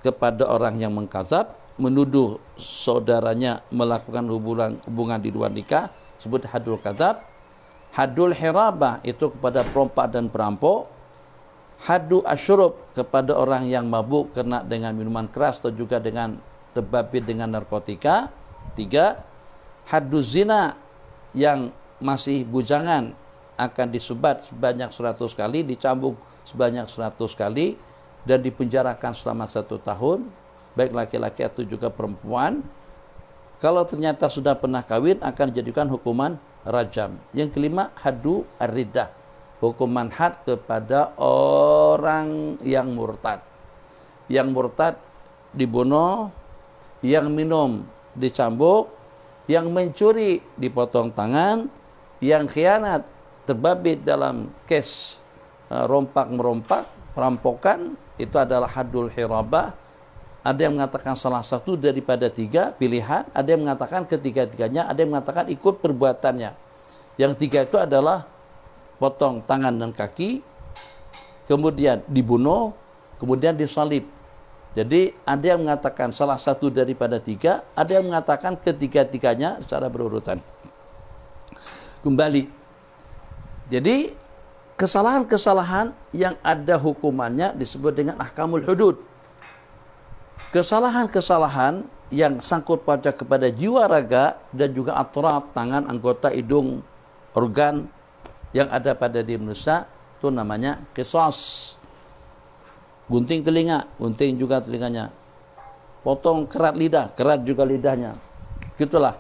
kepada orang yang mengkazab, menuduh saudaranya melakukan hubungan di luar nikah, sebut hadul kadzab. Hadul hirabah itu kepada perompak dan perampok. Hadu asyurub kepada orang yang mabuk kena dengan minuman keras atau juga dengan terbabit dengan narkotika. 3. Hadu zina yang masih bujangan akan disubat sebanyak 100 kali, dicambuk sebanyak 100 kali, dan dipenjarakan selama 1 tahun, baik laki-laki atau juga perempuan. Kalau ternyata sudah pernah kawin, akan dijadikan hukuman rajam. Yang kelima, hadu ar-riddah, hukuman had kepada orang yang murtad. Yang murtad dibunuh, yang minum dicambuk, yang mencuri dipotong tangan, yang khianat terbabit dalam kes rompak-merompak, perampokan, itu adalah hadul hirabah. Ada yang mengatakan salah satu daripada 3 pilihan, ada yang mengatakan ketiga-tiganya, ada yang mengatakan ikut perbuatannya. Yang 3 itu adalah potong tangan dan kaki, kemudian dibunuh, kemudian disalib. Jadi ada yang mengatakan salah satu daripada 3, ada yang mengatakan ketiga-tiganya secara berurutan. Kembali. Jadi kesalahan-kesalahan yang ada hukumannya disebut dengan ahkamul hudud. Kesalahan-kesalahan yang sangkut pada kepada jiwa raga dan juga atraf, tangan, anggota, hidung, organ yang ada pada diri manusia, itu namanya qisas. Gunting telinga, gunting juga telinganya. Potong kerat lidah, kerat juga lidahnya. Gitulah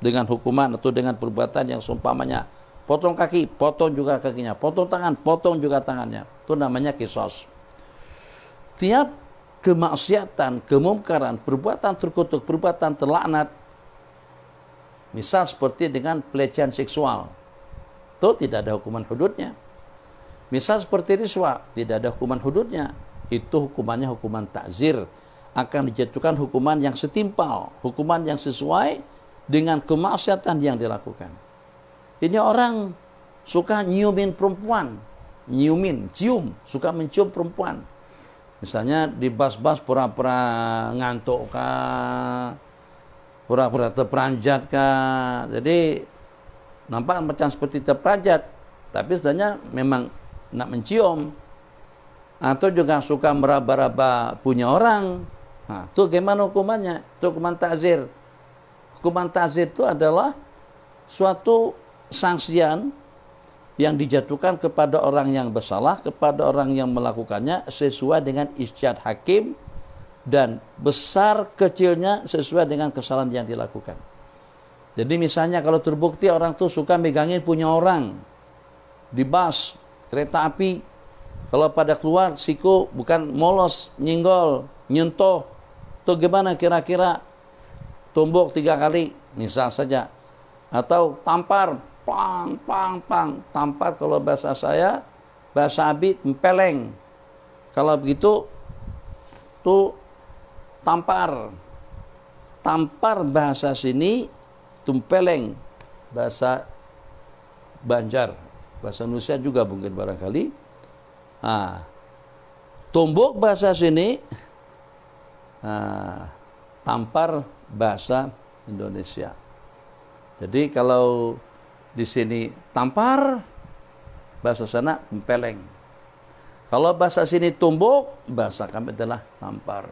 dengan hukuman atau dengan perbuatan yang seumpamanya. Potong kaki, potong juga kakinya. Potong tangan, potong juga tangannya. Itu namanya qisas. Tiap kemaksiatan, kemungkaran, perbuatan terkutuk, perbuatan terlaknat, misal seperti dengan pelecehan seksual, itu tidak ada hukuman hududnya. Misal seperti riswa, tidak ada hukuman hududnya. Itu hukumannya hukuman takzir. Akan dijatuhkan hukuman yang setimpal, hukuman yang sesuai dengan kemaksiatan yang dilakukan. Ini orang suka nyiumin perempuan, cium, suka mencium perempuan. Misalnya di bas-bas pura-pura ngantuk kah, pura-pura terperanjat kah. Jadi nampak macam seperti terperanjat, tapi sebenarnya memang nak mencium. Atau juga suka meraba-raba punya orang. Nah, itu gimana hukumannya? Itu hukuman ta'zir. Hukuman ta'zir itu adalah suatu sanksian yang dijatuhkan kepada orang yang bersalah, kepada orang yang melakukannya sesuai dengan ijtihad hakim dan besar kecilnya sesuai dengan kesalahan yang dilakukan. Jadi misalnya kalau terbukti orang tuh suka megangin punya orang di bus, kereta api, kalau pada keluar siku bukan molos, nyinggol, nyentuh, tuh gimana kira-kira? Tumbuk 3 kali misal saja, atau tampar, pang, pang, pang. Tampar kalau bahasa saya, bahasa Abid, empeleng. Kalau begitu, tuh tampar. Tampar bahasa sini, tumpeleng bahasa Banjar. Bahasa Indonesia juga mungkin barangkali. Nah, tumbuk bahasa sini, tampar bahasa Indonesia. Jadi kalau di sini tampar, bahasa sana empeleng. Kalau bahasa sini tumbuk, bahasa kami adalah tampar.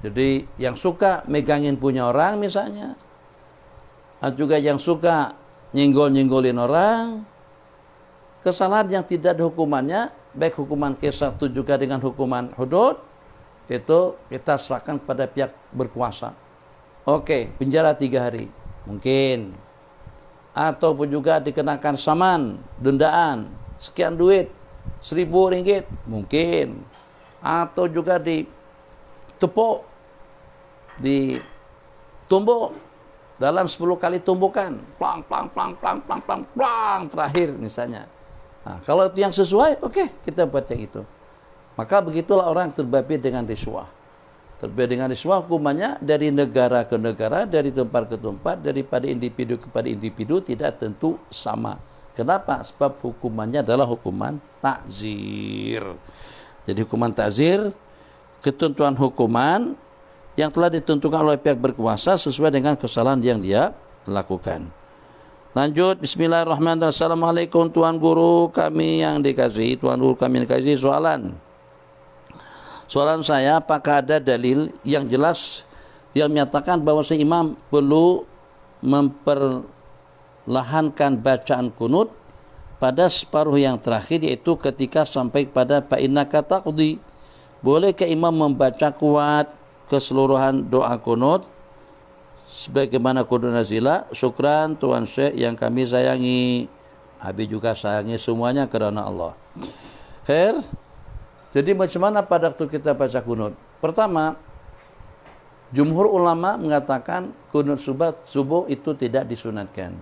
Jadi yang suka megangin punya orang misalnya, atau juga yang suka nyenggol-nyenggolin orang, kesalahan yang tidak ada hukumannya, baik hukuman qisas itu juga dengan hukuman hudud, itu kita serahkan kepada pihak berkuasa. Oke, penjara 3 hari. Mungkin. Ataupun juga dikenakan saman, dendaan, sekian duit, 1.000 ringgit. Mungkin. Atau juga ditepuk ditumbuk dalam 10 kali tumbukan, plang plang plang plang plang plang plang terakhir misalnya. Nah, kalau itu yang sesuai, oke, kita baca itu. Maka begitulah orang terbabit dengan riswah. Terbabit dengan riswah hukumannya dari negara ke negara, dari tempat ke tempat, daripada individu kepada individu tidak tentu sama. Kenapa? Sebab hukumannya adalah hukuman takzir. Jadi hukuman takzir, ketentuan hukuman yang telah ditentukan oleh pihak berkuasa sesuai dengan kesalahan yang dia lakukan. Lanjut, bismillahirrahmanirrahim. Assalamualaikum Tuan Guru kami yang dikasihi, Tuan Guru kami yang dikasihi. Soalan saya, apakah ada dalil yang jelas yang menyatakan bahwa imam perlu memperlahankan bacaan kunut pada separuh yang terakhir, yaitu ketika sampai pada fa innaka taqdi? Bolehkah imam membaca kuat keseluruhan doa kunut sebagaimana kunut nazilah? Syukran Tuan Syekh yang kami sayangi. Habis juga sayangi semuanya kerana Allah. Khair. Jadi macam mana pada waktu kita baca kunut? Pertama, jumhur ulama mengatakan kunut subuh itu tidak disunatkan.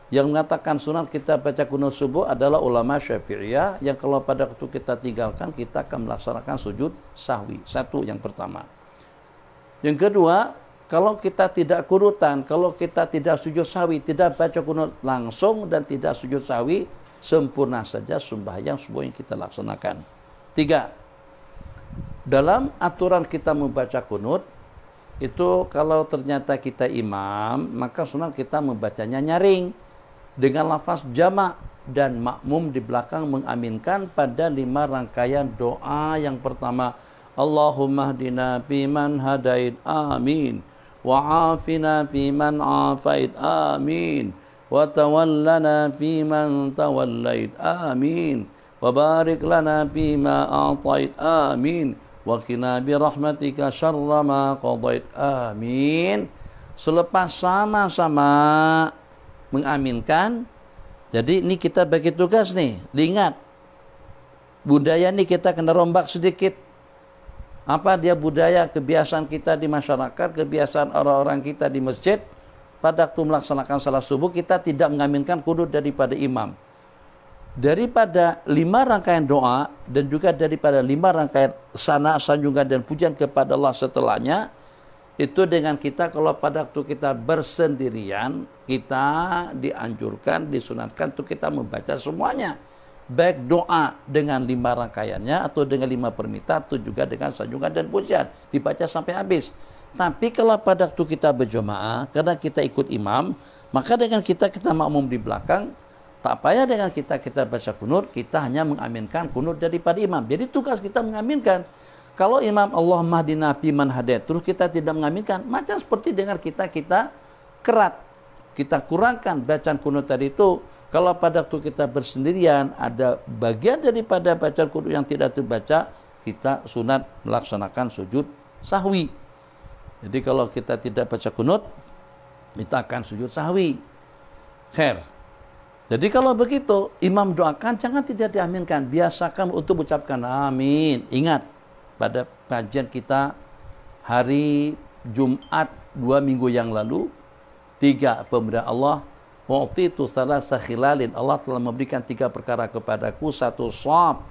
Yang mengatakan sunat kita baca kunut subuh adalah ulama Syafi'iyah, yang kalau pada waktu kita tinggalkan kita akan melaksanakan sujud sahwi. Satu, yang pertama. Yang kedua, kalau kita tidak kunutan, kalau kita tidak sujud sahwi, tidak baca kunut langsung dan tidak sujud sahwi, sempurna saja sembahyang subuh yang kita laksanakan. 3. Dalam aturan kita membaca kunut, itu kalau ternyata kita imam, maka sunat kita membacanya nyaring dengan lafaz jamak, dan makmum di belakang mengaminkan pada 5 rangkaian doa. Yang pertama, Allahumma hdina fiman hadait, amin, wa afina fiman afait, amin, wa tawallana fiman tawallait, amin, wa barik lana fima a'tait, amin, wa qina bi rahmatika syarra ma qadait, amin. Selepas sama-sama mengaminkan, jadi ini kita bagi tugas nih, diingat budaya ini kita kena rombak sedikit. Apa dia budaya, kebiasaan kita di masyarakat, kebiasaan orang-orang kita di masjid, pada waktu melaksanakan salat subuh kita tidak mengaminkan kunut daripada imam. Daripada 5 rangkaian doa dan juga daripada 5 rangkaian sana, sanjungan dan pujian kepada Allah setelahnya, itu dengan kita kalau pada waktu kita bersendirian, kita dianjurkan, disunatkan untuk kita membaca semuanya. Baik doa dengan 5 rangkaiannya, atau dengan 5 permintaan, atau juga dengan sanjungan dan pujian. Dibaca sampai habis. Tapi kalau pada waktu kita berjamaah, karena kita ikut imam, maka dengan kita makmum di belakang, tak payah dengan kita baca kunut, kita hanya mengaminkan kunut daripada imam. Jadi tugas kita mengaminkan. Kalau imam Allahumma hdina fiman hadait, terus kita tidak mengaminkan, macam seperti dengan kita kerat. Kita kurangkan bacaan kunut tadi itu. Kalau pada waktu kita bersendirian, ada bagian daripada bacaan kunut yang tidak terbaca, kita sunat melaksanakan sujud sahwi. Jadi kalau kita tidak baca kunut, kita akan sujud sahwi. Khair. Jadi kalau begitu, imam doakan, jangan tidak diaminkan. Biasakan untuk ucapkan amin. Ingat, pada kajian kita hari Jumat 2 minggu yang lalu, 3 pemberian Allah, wa'titu thalatha khilalin, Allah telah memberikan 3 perkara kepadaku. 1, shab.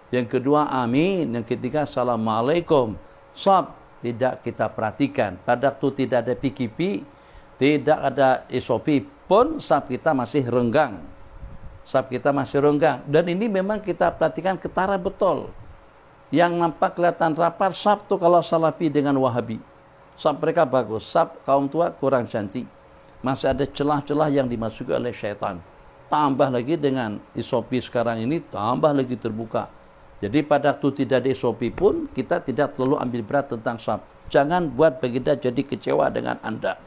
Yang kedua, amin. Yang ketiga, assalamualaikum. Shab tidak kita perhatikan. Pada waktu tidak ada PKP, tidak ada SOP pun, shab kita masih renggang. Shab kita masih renggang. Dan ini memang kita perhatikan ketara betul. Yang nampak kelihatan rapat, shab tu kalau Salafi dengan Wahabi. Shab mereka bagus, shab kaum tua kurang cantik. Masih ada celah-celah yang dimasuki oleh syaitan. Tambah lagi dengan SOP sekarang ini, tambah lagi terbuka. Jadi pada waktu tidak ada SOP pun, kita tidak terlalu ambil berat tentang shab. Jangan buat baginda jadi kecewa dengan Anda.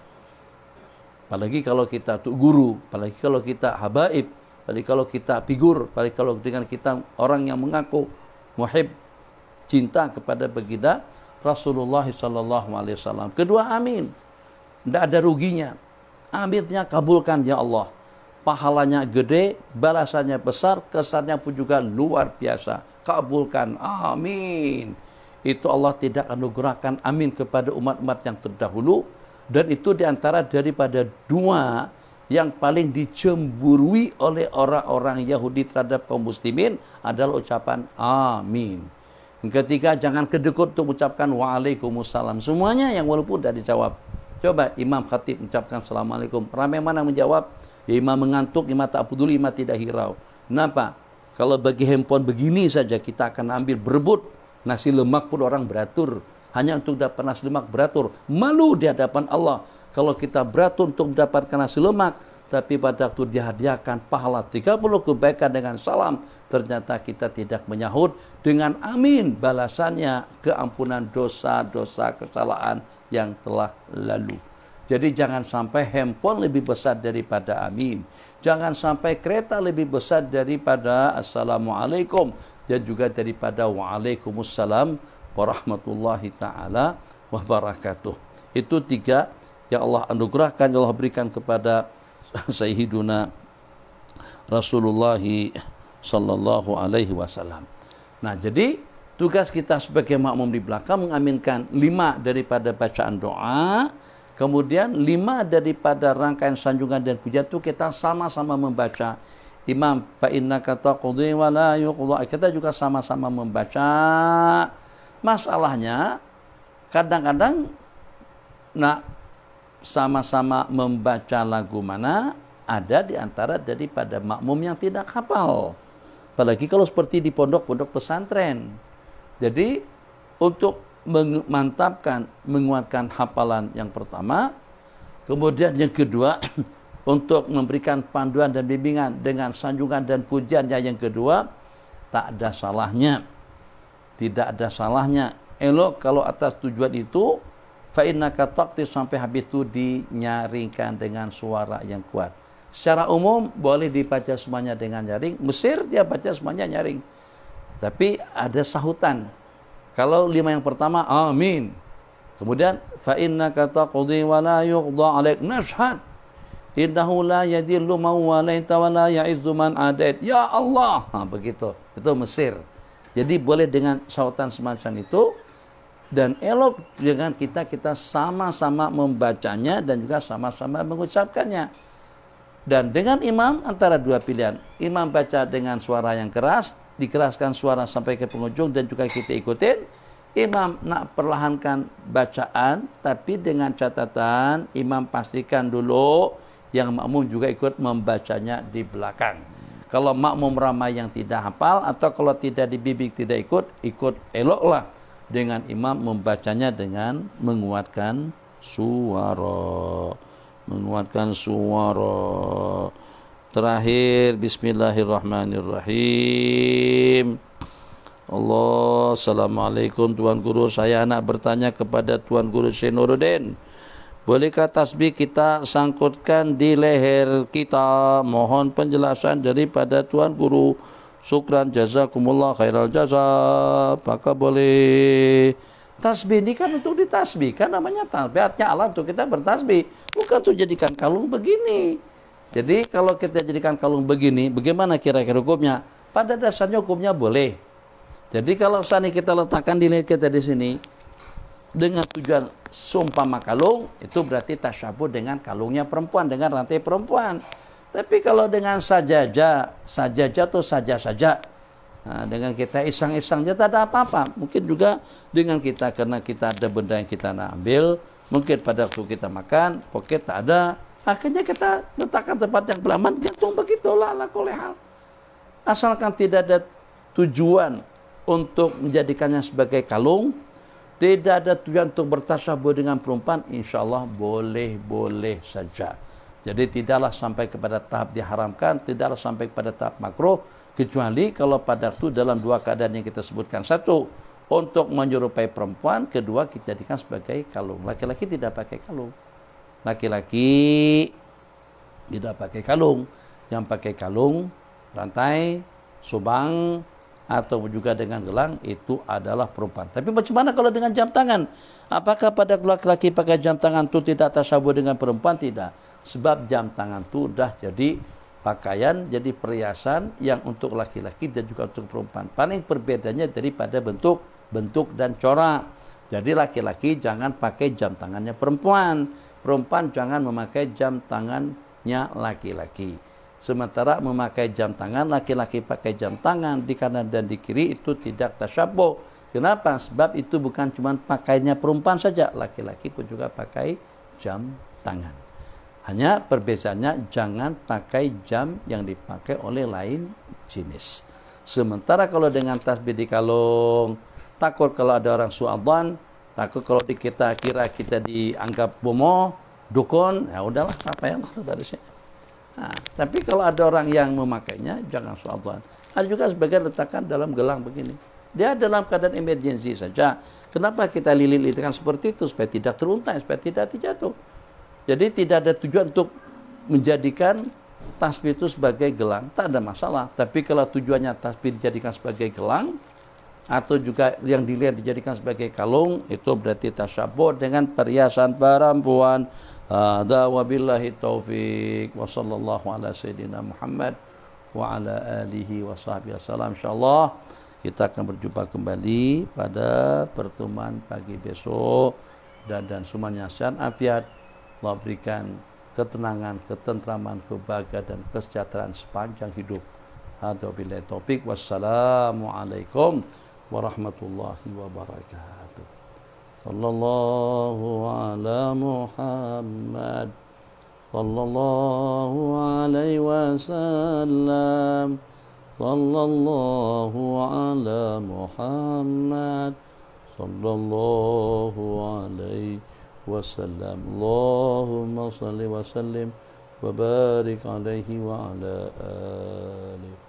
Apalagi kalau kita tuh guru, apalagi kalau kita habaib, apalagi kalau kita figur, apalagi kalau dengan kita orang yang mengaku muhib, cinta kepada baginda Rasulullah SAW. Kedua, amin. Tidak ada ruginya. Aminnya kabulkan ya Allah. Pahalanya gede, balasannya besar, kesannya pun juga luar biasa. Kabulkan, amin. itu Allah tidak anugerahkan amin kepada umat-umat yang terdahulu. Dan itu diantara daripada dua yang paling dicemburui oleh orang-orang Yahudi terhadap kaum muslimin adalah ucapan amin. Yang ketiga, jangan kedekut untuk mengucapkan waalaikumsalam. Semuanya yang walaupun tidak dijawab. Coba imam khatib mengucapkan assalamualaikum. Ramai mana menjawab? Ya, imam mengantuk, imam tak peduli, imam tidak hirau. Kenapa? Kalau bagi handphone begini saja kita akan ambil berebut. Nasi lemak pun orang beratur. Hanya untuk dapat nasi lemak beratur. Malu di hadapan Allah. Kalau kita beratur untuk mendapatkan nasi lemak. Tapi pada waktu dihadiahkan pahala 30 kebaikan dengan salam. Ternyata kita tidak menyahut dengan amin. Balasannya keampunan dosa-dosa kesalahan yang telah lalu. Jadi jangan sampai handphone lebih besar daripada amin. Jangan sampai kereta lebih besar daripada assalamualaikum. Dan juga daripada waalaikumsalam warahmatullahi ta'ala wabarakatuh. Itu tiga yang Allah anugerahkan, yang Allah berikan kepada Sayyiduna Rasulullah sallallahu alaihi wasallam. Nah, jadi tugas kita sebagai makmum di belakang mengaminkan 5 daripada bacaan doa, kemudian 5 daripada rangkaian sanjungan dan pujian itu kita sama-sama membaca. Imam fa innaka taqdi wa la yuqda, kita juga sama-sama membaca. Masalahnya kadang-kadang nak sama-sama membaca lagu mana ada di antara daripada makmum yang tidak hafal. Apalagi kalau seperti di pondok-pondok pesantren. Jadi untuk memantapkan, menguatkan hafalan yang pertama, kemudian yang kedua untuk memberikan panduan dan bimbingan dengan sanjungan dan pujiannya yang kedua, tak ada salahnya. Tidak ada salahnya. Elok kalau atas tujuan itu, fa innaka taqti sampai habis itu dinyaringkan dengan suara yang kuat. Secara umum boleh dibaca semuanya dengan nyaring. Mesir dia baca semuanya nyaring. Tapi ada sahutan. Kalau 5 yang pertama, amin. Kemudian, fa innaka taqdi wa la yuqda 'alaik nashhad. Innahu la yadillu man walaita wa la ya'izzu man adait. Ya Allah. Begitu. Itu Mesir. Jadi boleh dengan sahutan semacam itu. Dan elok dengan kita sama-sama membacanya dan juga sama-sama mengucapkannya. Dan dengan imam antara dua pilihan. Imam baca dengan suara yang keras, dikeraskan suara sampai ke penghujung dan juga kita ikutin. Imam nak perlahankan bacaan, tapi dengan catatan imam pastikan dulu yang makmum juga ikut membacanya di belakang. Kalau makmum ramai yang tidak hafal atau kalau tidak dibimbing tidak ikut eloklah dengan imam membacanya dengan menguatkan suara. Menguatkan suara. Terakhir, bismillahirrahmanirrahim. Allah, assalamualaikum Tuan Guru. Saya nak bertanya kepada Tuan Guru Syekh Nuruddin. Bolehkah tasbih kita sangkutkan di leher kita? Mohon penjelasan daripada Tuan Guru. Syukran, jazakumullah khairal jaza. Apakah boleh? Tasbih ini kan untuk ditasbihkan, namanya tasbih. Artinya alat untuk kita bertasbih. Bukan untuk jadikan kalung begini. Jadi kalau kita jadikan kalung begini, bagaimana kira-kira hukumnya? Pada dasarnya hukumnya boleh. Jadi kalau saat ini kita letakkan di leher kita di sini, dengan tujuan seumpama kalung, itu berarti tasyabuh dengan kalungnya perempuan, dengan rantai perempuan. Tapi kalau dengan sajaja atau saja-saja, nah, dengan kita isang-isang dia tak ada apa-apa. Mungkin juga dengan kita, karena kita ada benda yang kita nak ambil, mungkin pada waktu kita makan, poket tak ada, akhirnya kita letakkan tempat yang beraman, gantung begitulah ala kulli hal. Asalkan tidak ada tujuan untuk menjadikannya sebagai kalung, tidak ada tujuan untuk bertasyabuh dengan perempuan, insya Allah boleh-boleh saja. Jadi tidaklah sampai kepada tahap diharamkan, tidaklah sampai kepada tahap makruh, kecuali kalau pada itu dalam dua keadaan yang kita sebutkan. Satu, untuk menyerupai perempuan. Kedua, kita jadikan sebagai kalung. Laki-laki tidak pakai kalung. Laki-laki tidak pakai kalung. Yang pakai kalung, rantai, subang, atau juga dengan gelang, itu adalah perempuan. Tapi bagaimana kalau dengan jam tangan? Apakah pada laki-laki pakai jam tangan itu tidak tasyabuh dengan perempuan? Tidak. Sebab jam tangan itu sudah jadi pakaian, jadi perhiasan yang untuk laki-laki dan juga untuk perempuan. Paling perbedaannya daripada bentuk bentuk dan corak. Jadi laki-laki jangan pakai jam tangannya perempuan, perempuan jangan memakai jam tangannya laki-laki. Sementara memakai jam tangan, laki-laki pakai jam tangan di kanan dan di kiri, itu tidak tasyabbuh. Kenapa? Sebab itu bukan cuma pakainya perempuan saja, laki-laki pun juga pakai jam tangan. Hanya perbedaannya jangan pakai jam yang dipakai oleh lain jenis. Sementara kalau dengan tasbih di kalung, takut kalau ada orang su'adzan, takut kalau kita kira kita dianggap bomo, dukun, ya udahlah, apa yang tadi sih. Nah, tapi kalau ada orang yang memakainya, jangan su'adzan. Ada juga sebagian letakkan dalam gelang begini. Dia dalam keadaan emergency saja. Kenapa kita lilit-lilitkan seperti itu? Supaya tidak teruntai, supaya tidak terjatuh. Jadi tidak ada tujuan untuk menjadikan tasbih itu sebagai gelang, tak ada masalah. Tapi kalau tujuannya tasbih dijadikan sebagai gelang, atau juga yang dilihat dijadikan sebagai kalung, itu berarti tasyabbuh dengan perhiasan perempuan. Hadza wabillahi taufik wa sallallahu ala sayyidina Muhammad wa ala alihi wa sahbihi wasallam. Insyaallah kita akan berjumpa kembali pada pertemuan pagi besok, dan semuanya sehat afiat. Allah berikan ketenangan, ketentraman, kebahagiaan dan kesejahteraan sepanjang hidup. Hadza billahi taufik. Wassalamualaikum warahmatullahi wabarakatuh. Sallallahu ala Muhammad sallallahu alaihi wasallam. Sallallahu ala Muhammad sallallahu alaihi wasallam. Allahumma salli wa sallim wa barik alaihi wa ala alihi.